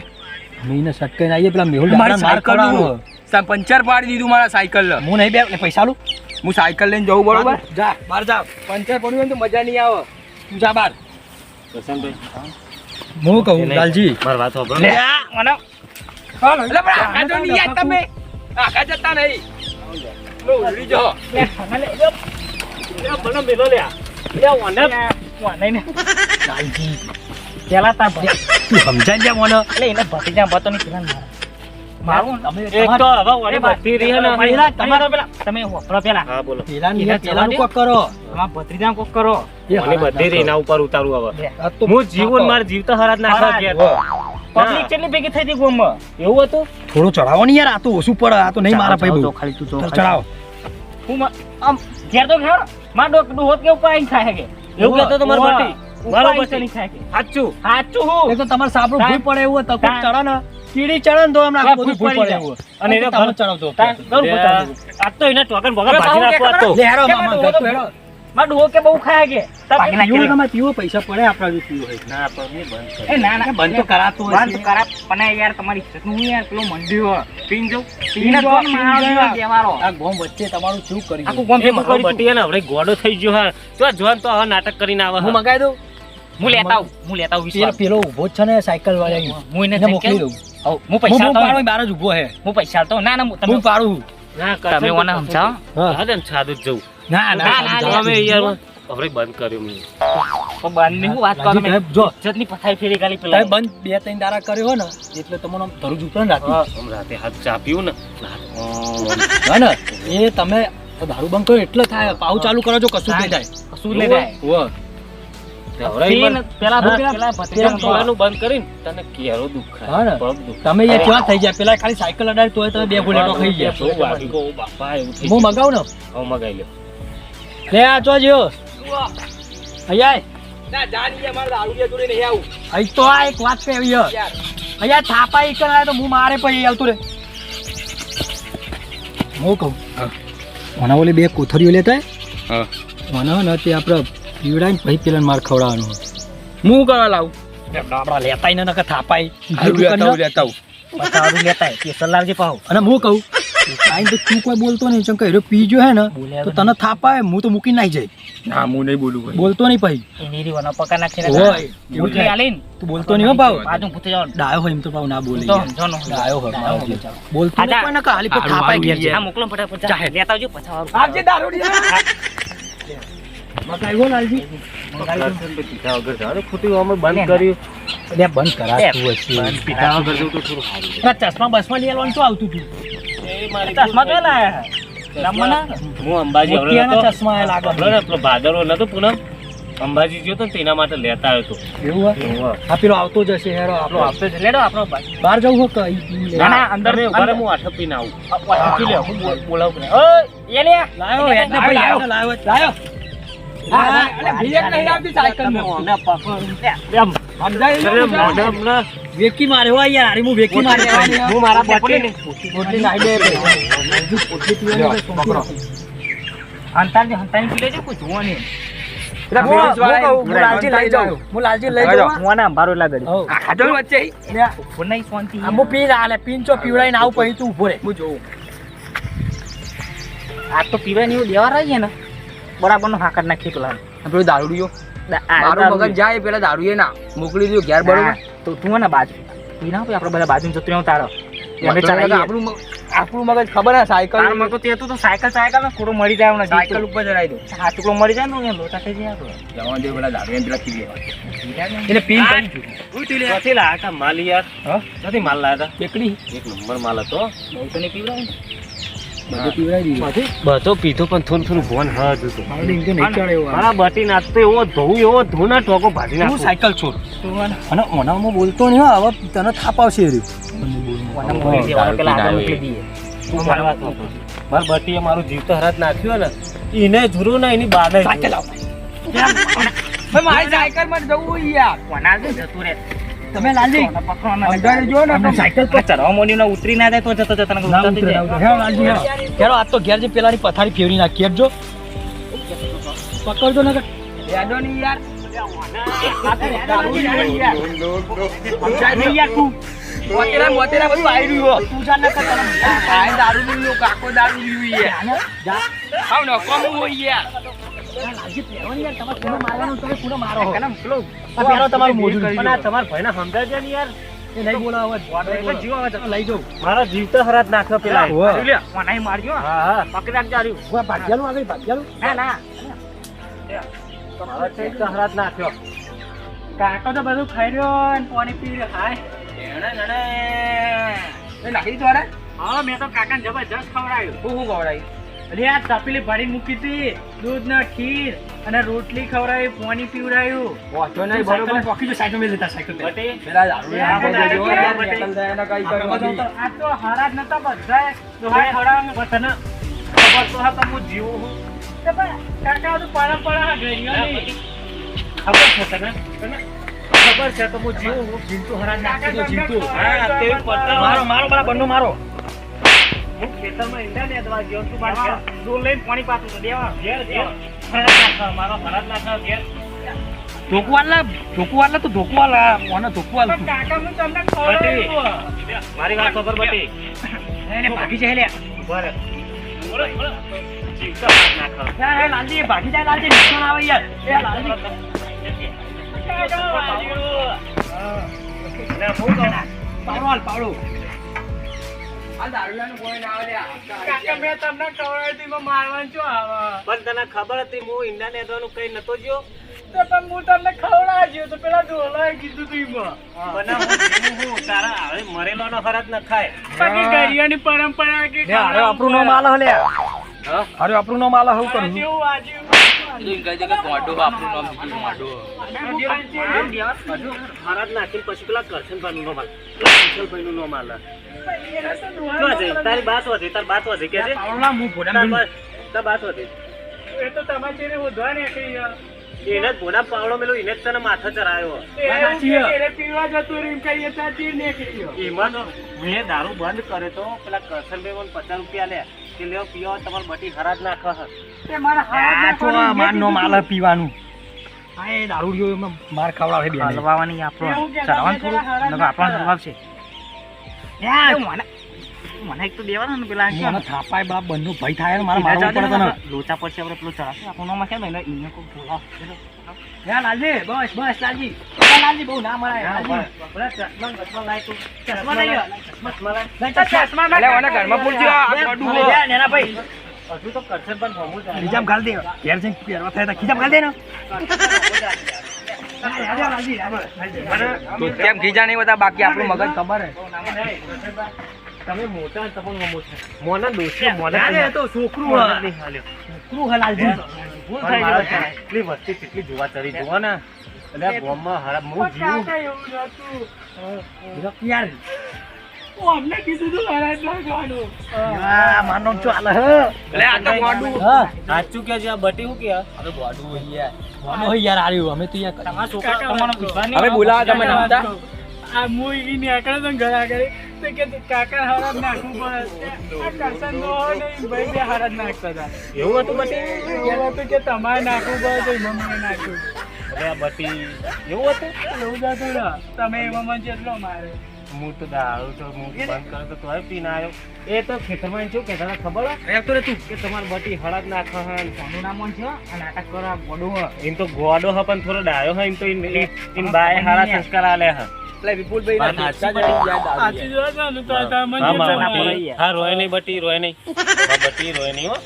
અમે એને સટકાઈને આવીએ પેલા મેહુલ મારી દાદાને માર સાયકલ ખવડાવો. પંચર પાડી દીધું મારા સાયકલ હું નહીં બે એટલે પૈસા આલું હું સાયકલ લઈને જવું બરોબર જા બહાર જા પંચર પડ્યું હોય તો મજા નહીં આવે. તું જા બહાર કરશનભાઈ હું કહું લાલજી મારી વાત સાંભળો લે. મને એટલે પણ આખા તો નહીં યાર તમે આખા જતા નહીં લો, ઉડી જાઓ. લે ખાના લે લે મને મેલો લે લે ઓને ઓને ને લાલજી પેલા તાર ભાઈ તું સમજાય જા મને એટલે એને ભતીજા બતો ની પેલા મારું તમે એક તો હવે ઓને ભતી રહી ને પેલા તમારો પેલા તમે વપરો પેલા હા બોલો પેલાની યાર પેલાનું કોક કરો તમારા ભત્રીજાને કોક કરો એ મને બધી રે એના ઉપર ઉતારું હવે આ તો હું જીવન માર જીવતા હરાજ નાખવા હરાજ. ગયા પબ્લિક કેટલી ભેગી થઈ હતી ગોમમાં એવું હતું થોડું ચડાવો ને યાર, આ તો ઓછું પડે, આ તો નહીં મારા ભાઈ બહુ. ખાલી તું ચડાવો. હું આમ ઘેર તો ઘેર માં ડોક હોત કે ઉપર આઈને ખાય કે એવું કહેતો તમારો ઉવા. બટી ઉપર મારો આઈને બટી નહીં ખાય કે સાચું સાચું હું એક તો તમારે સાપડું ભૂઈ પડે એવું હોય, તકો તાન. ચડે ને કીડી ચડે ને તો એમને આખું બધું ભૂઈ પડે એવું હોય. અને એને તમે ચડાવજો. આ તો એને ટોકન વગર ભાજી નાખવા તો લે હેરો કેમ મામા, ડોહો તો ગતું હેરો. માં ડોહો કે બહુ ખાય કે પીવો તમારે પીવો, પૈસા પડે આપણા જો પીવો હોય. ના પણ હું બંધ એ ના ના બંધ તો કરાતું હોય બંધ છે. કરા પણ યાર તમારી ઇજ્જત નું યાર પેલો મંડ્યો પીન જો પીને પીને કોણ કોણ માણસ માણસ દેવારો? દેવારો આ ગોમ વચ્ચે તમારું શું કર્યું? આખું ગોમ એ મારો બટી એને હવે ગોડો થઈ ગયો હા તો જોન તો હવે નાટક કરીને આવે હું મગાઈ દઉં. હું લેતા આવું વિશ્વાસ પેલો ઊભો જ છે ને સાયકલ વાળા, હું એને એને મોકલી દઉં. હું પૈસા હું તો પાડો બહાર જ ઊભો હે. હું પૈસા તો ના ના હું તમે પાડું. ના તમે ઓને સમજાવો હા. હા તેમ સાદું જ જવું ના ના, ના, અમે યાર હવે બંધ કર્યું મેં તો બંધની હું વાત કરો લાલજી સાહેબ, જો ઇજ્જતની પથારી ફેરી ગાલી તમે પેલા બંધ 2-3 દાડા કર્યો હોય ને એટલે તમને આમ ધરું ઝૂકરે ને રાતે. આમ રાતે હાથ ચા પીવું ને હા ને એ તમે દારૂ બંધ કરો એટલે થાય, પાઉ ચાલુ કરો છો કશું નહીં થાય. શું લે જાય ઓહ. પીને પેલા હા. પેલા ભત્રીજાને કહો. પેલાનું બંધ કરીને તને કેરો દુખાય હા ને. પગ દુખાય તમે એ ક્યાં થઈ જાય, પેલા ખાલી સાયકલ અડાડી તોય તમે 2 બુલેટો ખાઈ ગયા. બહુ વાગી ગયો, બાપા એવું થઈ હું ગયું. મગાવું ને. હવે મગાઈ લ્યો લે આ જો જ્યો. અહીંયા ના જાની અમારે દારૂડિયા જોડે નહીં આવું અહીં તો આ એક વાત છે એવી હે. યાર અહીંયા થાપા ઈ કરાય તો હું મારે પછી આવતું રે. હું કહું મને ઓલી 2 કોથળીઓ લેતા હા મને ને તે આપણે પીવડાવીને પછી પેલા માર ખવડાવવાનું. હું કરવા લાવું આપણા લેતાય ને નકર થાપાય. લેતા લેતા પચાસ લેતા હોય, કેસર લાવજે પાહુ. અને હું કહું આઈને તો તું કોઈ બોલતો નહીં, ચમ કે પીજો હે ને તો તને થાપાય, હું તો મૂકી નાઈ જાય. ના હું નહીં બોલું ભાઈ બોલતો નહીં પછી. એની રી વનો પકા નાખીને ઓય, જાય. એવું ઉઠી થાય. આલીને તું બોલતો નહીં હો ભાવ. બાજુ પૂછે જાવ ડાયો હોય એમ તો ભાવ ના બોલે તો યાર. સમજો નો ડાયો હોય ડાયો ભાવ. હોય. બોલતો નહીં આજા. કોઈ નકર હાલી પર થાપાય ઘેર છે. હા મોકલો ફટાફટ જા. જાહે. લેતા આવજો પછા વાળું. આજે દારૂડિયા મકાઈ હો લાલજી. પીતા વગર જાઓ ને, ખોટું અમે બંધ કર્યું લે બંધ કરાતું હશે. પીતા વગર જવું તો થોડું સારું આ ચશ્મા બસમાં લઈ આવવાનું શું આવતું હતું? ચશ્મા તો લાયા રમવાના હું અંબાજી હવે મોતિયાના નતો. ચશ્મા એ લાગે. હમણાં ને પેલો ભાદરવો નતો પૂનમ અંબાજી ગયો તો ને તેના માટે લેતા આવ્યો તો એવું હોય? આ પેલો આવતો જ હશે હેરો આપણો. આપણો આપતો જ લેડો આપણો ભાઈ. બહાર જવું હોય કે અહીં પી લે? ના ના અંદર તમે અંદર ઉભા રહો, હું આઠ પીને આવું મૂકી લે હું બોલાવું ને. ઓય એ લે લાયો હેડને ભાઈ લાયો લાયો લાયો. હા, અરે બ્રેક નહીં આવતી સાયકલમાં. સમજાય વેકી મારે હો યાર, હારી હું વેકી મારે. હું મારા બટી પોટલી નાઈ દે બે. પોટલી પીવાની તો પકડો. હંતાની પી લેજો કોઈ જોવા નહીં. પેલા હું પોલીસ વાળા કહું, હું લાલજી લઈ જાઉં. હું લાલજી લઈ જાઉં. હું આને અંબારો લાગડી. હઉ. આ ખાધો વચ્ચે લે, ઉપર નહીં શાંતિ. આ હું પી લા લે પીન ચો પીવડાઈને આવું પછી તું ઊભો રે. હું જોઉં આ તો પીવાય નહીં દેવા રહીએ ને બરાબર નો હાકર નાખી પેલા આ પેલો દારૂડિયો મારું મગજ જાય પેલા દારૂએ ના મોકલી દો ઘેર બરોબર તો તું ને બાજુ પી ના આપણે બધા બાજુ જતું રહેવું તારો અમે આપણું ચલાવીએ આપણું મગજ ખબર હે સાયકલ તાર મગજ તો તું તો સાયકલ ને થોડું મળી જાય ને સાયકલ ઉપર ચડાવી દો હા ટુકડો મળી જાય ને લોટા થઈ જાય આપણે જવા દે પેલા દારૂએ પેલા પી લેવા એને પીન કરી ક્યાંથી લાયા હતા માલ યાર હા? ક્યાંથી માલ લાયા એકડી હતા એક નંબર માલ હતો બહુ તો નહીં પીવડાવે ને. બધું પીવડાવી દીધું. બધો પીધો પણ થોડું થોડું ભોન હજ હતું મારો ડીંગ તો નહીં ચડે એવો. મારા બટી નાચતો એવો ધોવું ના ટોકો ભાજી તું નાખું સાયકલ છોડ. તું આને અને ઓનામાં બોલતો નહીં હો, હવે તને થાપ આવશે એ રહ્યું. ઓને મોકલી દેવાનું, પેલા આગળ મોકલી દઈએ તું મારવા તો મારા બટીએ મારું જીવ તો હરાજ નાખ્યું ને એને જુરું ને એની બાને સાયકલ આવ. મારી સાયકલ માં જવું યાર કોના જ જતું રહે તમે લાલજી કોના પકડવાના નહીં. અંધારે જો ને અમને સાયકલ પર ચડવા મોની ના ઉતરી ના જાય તો જતો જતા ના ઉતરતી ઉતરે, ના જાય. ઉતરે. Hello Lalji hello. હેલો, આજ તો ઘેર જે પેલાની પથારી ફેરવી નાખી આપજો. પકડજો નકર. યાદો નહીં યાર મોતેરા બધું આવી રહ્યું તું જા નકર તને આ દારૂ રહ્યું કાકો દારૂ રહ્યું યાર જા. હાવ ને કોમ હોય યાર લાલજી પહેરવાની યાર, તમારે કોને મારવાનું તમે કોને મારો હો. કનમ પેલો આ પહેરો તમારું મોજું. પણ આ તમારા ભાઈને સમજાય છે ને યાર એ નહીં બોલાવો હવે. એટલે જીવ આવે છે. લઈ જાઉં. મારા જીવ તો હરાજ નાખ્યો પેલા ઓહો. લે, કોનાય મારજો હા હા પકડી રાખજો આર્યું. ઉભા ભાગ્યાલું આગળ ભાગ્યાલું. ના ના મારા જીવ તો હરાજ નાખ્યો કાકો તો બધું ખાઈ રહ્યો અને પાણી પી રહ્યો હાય એ નાખી દીધું અરે હા મેં તો કાકાને જબરજસ્ત ખવડાવ્યું હું ખવડાવી અરે આ તપેલી ભરી મૂકી હતી દૂધ ને ખીર અને રોટલી ખવડાવી પાણી પીવડાવ્યું પહોંચો નહીં બરોબર પોકી જો સાયકલ મેં લેતા સાયકલ બટી પેલા દારૂ નાખો દેજો યાર એકલ થાય ને કઈ કરો બધી. આ તો હારા જ નતા બધા દોહાઈ ખવડાવવાનું તને ખબર તો હા તો હું જીવું હું તો પણ કાકા તો પરંપરા ઘરીઓ નહીં ખબર છે તને ખબર છે તો હું જીવું હું જીવતું હરા નાખી દો જીવતું હા તે પત્તા મારો મારો બરા બંનો મારો હું ખેતરમાં ઈંડા ને દવા ગયો તું બાર દૂર લઈને પાણી પાતું તો દેવા ઘેર ઘેર હરાજ નાખ મારો હરાજ નાખ ઘેર ધોકવાલા તો ધોકવાલા મને ધોકવાલ તું કાકા હું તમને ખવડાવ્યું મારી વાત ખબર બટી એને ભાગી જાય લે બરે બોલો બોલો જીવતા હરાજ નાખ યાર એ લાલજી ભાગી જાય લાલજી નુકસાન આવે યાર એ લાલજી પાવડો પાવડો આ દારૂડિયાનું કોઈ ના આવે લે. કાકા મેં તમને ખવડાવી માં મારવાનું શું આવે પણ તને ખબર હતી હું ઈંડા ને દવાનું કઈ નતો જ્યો તો પણ હું તમને ખવડાવ્યો તો પેલા ઢોલાએ કીધું તું હું તારા હવે મરેલો નો હરત ન ખાય બાકી ગરિયાની પરંપરા કે અરે આપણું નામ આલે લે અરે આપણું નામ આલે હું કરું આજે એમ કહી દે કે મોઢું આપણું નામ દીધું મોઢું. હરાજ નાખીને પછી પેલા કરશન ભાઈનું નો માલ કરશન ભાઈનું નો માલ તારી બાત હતી તાર બાત હતી કે છે પાવડો હું ભોડા તાર બાત હતી એ તો તમારે ચેરે ઉધવા નીકળી ગયા એને જ ભોના પાવડો મેલો એને જ તને માથે ચરાયો એ પીવા જતું રીમ કહીએ ત્યાં તીર નીકળી ગયો એમાં તો મેં દારૂ બંધ કરે તો પેલા કરશનભાઈ મને 50 રૂપિયા લે કે લ્યો પીવો તમારે બટી હરાજ નાખે તે મારા હાથ માર નો માલ પીવાનું આ એ દારૂડિયો એમાં માર ખવડાવે બે હલવાવાની આપણો ચરાવવાનું થોડું નકર આપણો હલવાવશે યાર મને એક તો દેવાના ને પેલા મને થાપાય બાપ બંનો ભઈ થાય ને મારા મારવું પડે તને લોચા પડશે આપણે પેલો ચરાવશે આપણો નામ છે ને એને કોઈ બોલાવ યા લાલજી બસ બસ લાલજી લાલજી બહુ ના મરાય ચશ્મા અલે ઓને ઘરમાં પૂછજો આ ગોડું હો. નેના ભાઈ હજુ તો કરશન પણ ભમું છે ખીજામ ગાલ દે ઘેર જઈને પહેરવા થાય તો ખીજામ ગાલ દે ને તો કેમ ખીજા નહીં બધા બાકી આપણું મગજ ખબર હે. તમે મોટા તમને મમો છે મોના દોસ્તી મોના અરે એ તો છોકરું મોના હે. નહીં હાલ્યો છોકરું હે લાલજી ભૂલ થઈ ગઈ છે એટલી વસ્તી કેટલી જોવા ચડી જોવા ને એટલે ગોમમાં હરાબ હું જીવું યાર અમને કીધું તું હરાજ નાખવાનું આ માનો ચાલે હે અલે આ તો ગોડું. હા સાચું કે છે આ બટી હું કે હવે ગોડું હોય યાર. માનો હે યાર આર્યું અમે તો યાર તમારા છોકરા તમારો વિશ્વાસ હવે બોલાવો તમે નામતા. આ મુઈ નીકળે તો ઘર આગળ તો કે કાકા હરાજ નાખવું પડે આ કરશન નો હોય ને ભાઈ બે હરાજ નાખતા હતા એવું હતું બટી એવું હતું કે તમારે નાખવું પડે તો મમ્મીએ નાખ્યું અરે આ બટી એવું હતું એવું જતું ને તમે એમાં મને જેટલો મારે હું તો દારૂ તો હું બંધ કર્યો તો તોય પીને આવ્યો એ તો ખેતરમાં શું કહેતા હતા ખબર હે? રેપ તો રે તું કે તમારી બટી હળદ નાખે હે કોનું નામ છે આ નાટક કરો આ ગોડું એમ તો ગોડો હે પણ થોડો ડાયો હે એમ તો ઇન બાય હારા સંસ્કાર આલે હે એટલે વિપુલભાઈ ના નાચા જ યાદ આવી સાચી ગયા. વાત ને તો આ મને હા જેટલા મારા પડે. બટી. હા રોય નહીં બટી રોય નહીં હા બટી રોય નહીં હો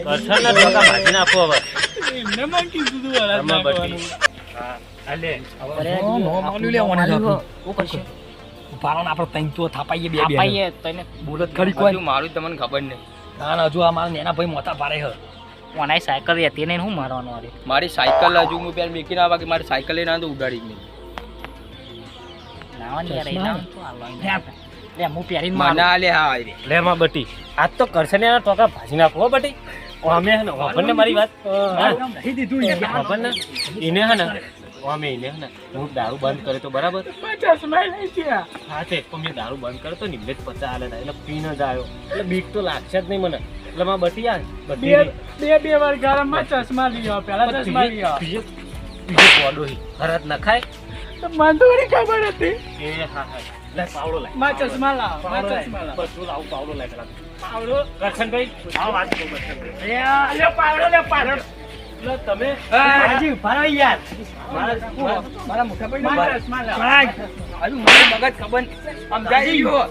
કરશન ના ટોકા ભાજી નાખો હવે એમને મને કીધું તું હરાજ આમાં બટી નાખવાનું હા આલે નો નો માલ્યું લેવાનું છે પારણ આપણે તૈન તો થાપાઈએ બે બે બોલત ખરી કોઈ હજુ મારું તમને ખબર નહીં. ના ના હજુ આ મારા નેના ભાઈ મોટા પાડે હે ઓનાય સાયકલ હતી ને હું મારવાનું અરે મારી સાયકલ હજુ હું પેલા મેકીને આવ્યા કે મારી સાયકલ લઈને આવ્યો તો ઉડાડી જ નહીં. લાવવાની યાર ચશ્મા. એના તો આલવાની લે હું પહેરીને મને મારું આલે હા આવી રે. લે માં બટી આજ તો કરશન ના ટોકા ભાજી નાખો હો બટી અમે હે ને વગરને મારી વાત નહીં દીધું વગરને એને હે ને અમે એને હે ને હું દારૂ બંધ કરે તો બરાબર ચશ્મા લઈ ગયા હા તે પણ મેં દારૂ બંધ કર્યો તો નિમ્લે જ 50 આલે હતા એટલે પીને જ આવ્યો એટલે બીક તો લાગશે જ નહીં મને એટલે માં બટી આ બટી બે વાર ગરમમાં ચશ્મા લીધો પેલા ચશ્મા લીધો બીજો ગોડો હી હરાત ના ખાય તો મને તો વળી ખબર હતી એ હા હા લે પાવડો લાય માં ચશ્મા લાવ માં ચશ્મા લાવ બધું લાવું પાવડો લાય પેલા પાવડો કરશનભાઈ આવો વાત કરો કરશનભાઈ લે પાવડો લે પાવડો એટલે તમે હાજી ઉભા રહો યાર મારા મોટા ભાઈ માં ના ચશ્મા લાવ હજુ મારું મગજ ખબર નહીં. સમજાઈ ગયું.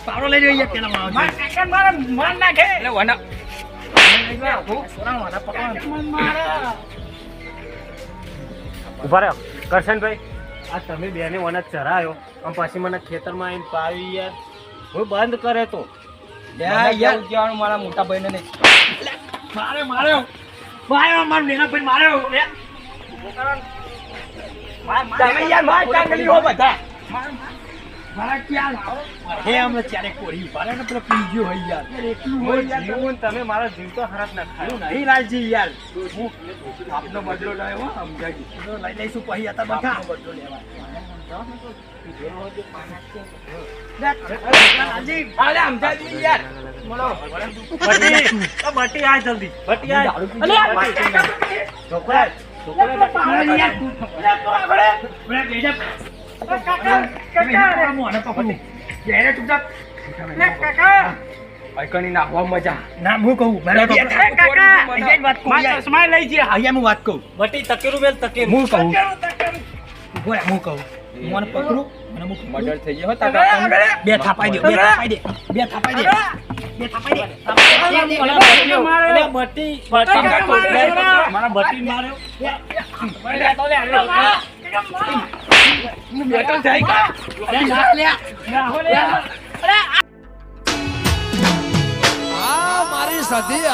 પાવડો લઈ રહ્યો પેલા મારો માં કાકા મારા માર નાખે એટલે વના મન મારા ઉભા રહ્યો કરશનભાઈ આ તમે બેને મને ચરાયો અને પછી મને ખેતરમાં આવીને પાવી યાર હું બંધ કરે તો યાર યાર કહેવાનું મારા મોટા ભાઈને નહીં. માર્યો મારો મારા નેના ભાઈ માર્યો લે તમે યાર માર કાંગલી હો બધા. મારા ક્યાં લાવો હે અમે ચારે કોરી ઉભા રહે ને પેલો પીજો હોય યાર હોય જીવન તમે મારો જીવ તો હરાત ના ખાયો નહીં લાલજી યાર આપનો બદલો લાવ્યો હો, સમજાજી. લઈ લઈશું પછી હતા બખા બદલો લેવા. લાલજી અરે સમજાજી યાર. મળો. બટી આ જલ્દી બટી આ દારૂ પીધું. છોકરા આઈકની નાખવા મજા. ના હું કહું મારે બે ચશ્મા લઈ જે અહીંયા હું વાત કહું બટી તકેરું બેલ તકેરું હું કહું બોલ હું કહું મને પકડું અને હું મર્ડર થઈ ગયો હતા કાકાનું. બે થાપાઈ દે બે થાપાઈ દે બે થાપાઈ દે બે થાપાઈ દે બટી મારા બટી માર્યો બેટો જાય કા? મારી સધી